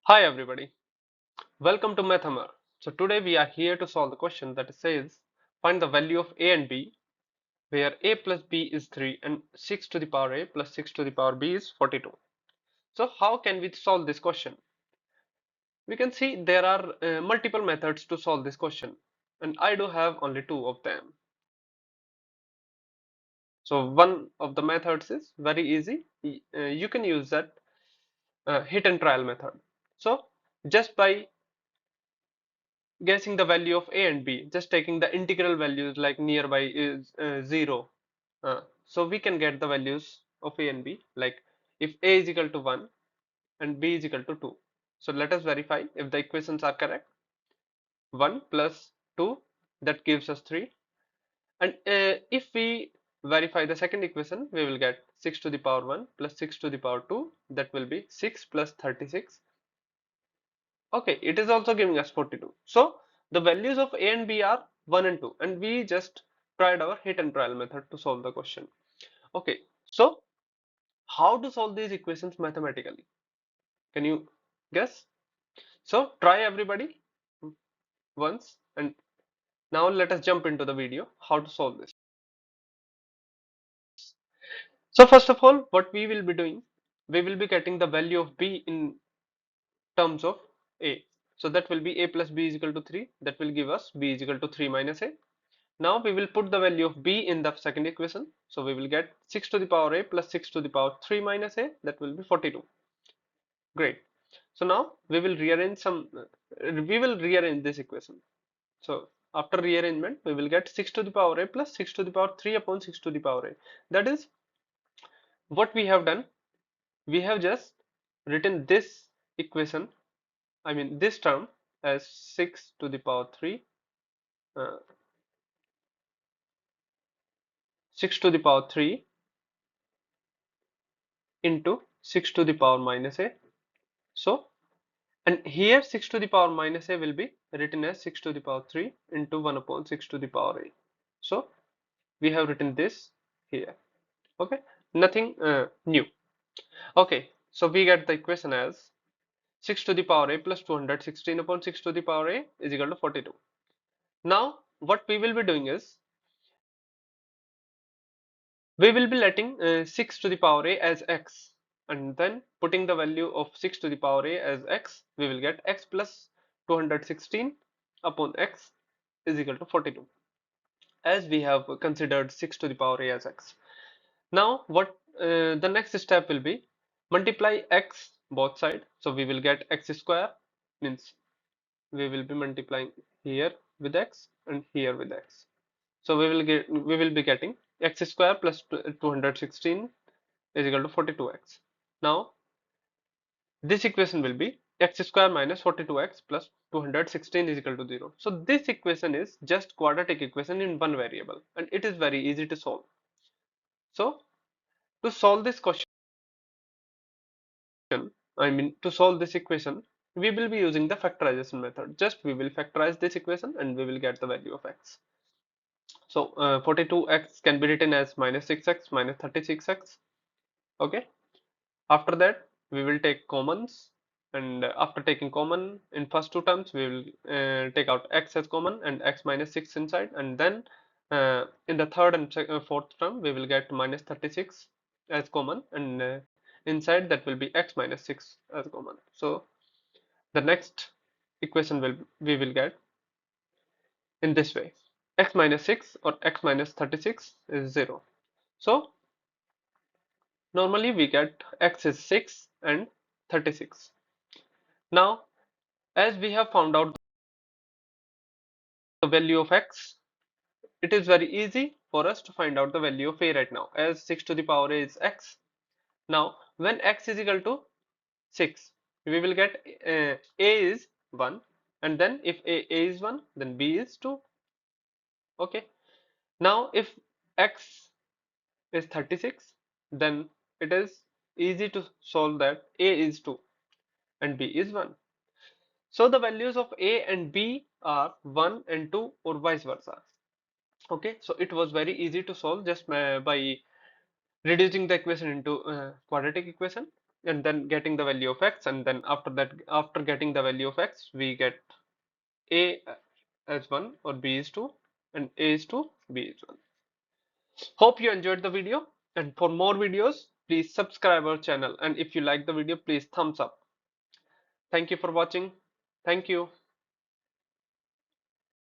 Hi everybody, welcome to Mathamor. So today we are here to solve the question that says find the value of a and b where a plus b is 3 and 6 to the power a plus 6 to the power b is 42. So how can we solve this question? We can see there are multiple methods to solve this question and I do have only two of them. So one of the methods is very easy. You can use that hit and trial method. So just by guessing the value of a and b, just taking the integral values like nearby is 0. So we can get the values of a and b, like if a is equal to 1 and b is equal to 2. So let us verify if the equations are correct. 1 plus 2, that gives us 3. And if we verify the second equation, we will get 6 to the power 1 plus 6 to the power 2, that will be 6 plus 36. Okay, it is also giving us 42. So the values of a and b are 1 and 2, and we just tried our hit and trial method to solve the question. Okay, so how to solve these equations mathematically? Can you guess? So try everybody once, and now let us jump into the video how to solve this. So first of all, what we will be doing, we will be getting the value of b in terms of a. So that will be a plus b is equal to 3. That will give us b is equal to 3 minus a. Now we will put the value of b in the second equation. So we will get 6 to the power a plus 6 to the power 3 minus a, that will be 42. Great. So now we will rearrange this equation. So after rearrangement, we will get 6 to the power a plus 6 to the power 3 upon 6 to the power a. That is what we have done. We have just written this equation, I mean this term, as 6 to the power 3, uh, 6 to the power 3 into 6 to the power minus a. So, and here 6 to the power minus a will be written as 6 to the power 3 into 1 upon 6 to the power a. So, we have written this here. Okay, nothing new. Okay, so we get the equation as 6 to the power a plus 216 upon 6 to the power a is equal to 42. Now, what we will be doing is we will be letting 6 to the power a as x, and then putting the value of 6 to the power a as x, we will get x plus 216 upon x is equal to 42, as we have considered 6 to the power a as x. Now what the next step will be, multiply x both sides. So we will get x square, means we will be multiplying here with x and here with x. So we will be getting x square plus 216 is equal to 42x. Now this equation will be x square minus 42x plus 216 is equal to 0. So this equation is just quadratic equation in one variable, and it is very easy to solve. So to solve this question, I mean to solve this equation, we will be using the factorization method. Just we will factorize this equation and we will get the value of x. So 42x can be written as minus 6x minus 36x. Okay. After that, we will take commons, and after taking common in first two terms, we will take out x as common and x minus 6 inside, and then in the third and fourth term, we will get minus 36 as common, and inside that will be x minus 6 as common. So the next equation we will get in this way: x minus 6 or x minus 36 is 0. So normally we get x is 6 and 36. Now, as we have found out the value of x, it is very easy for us to find out the value of a right now, as 6 to the power a is x. Now, when x is equal to 6, we will get a is 1, and then if a is 1, then b is 2. Okay. Now, if x is 36, then it is easy to solve that a is 2 and b is 1. So the values of a and b are 1 and 2, or vice versa. Okay, so it was very easy to solve just by reducing the equation into quadratic equation. and then getting the value of x, and then after that, after getting the value of x, we get a as 1 or b is 2 and a is 2, b is 1. Hope you enjoyed the video, and for more videos please subscribe our channel, and if you like the video please thumbs up. Thank you for watching. Thank you.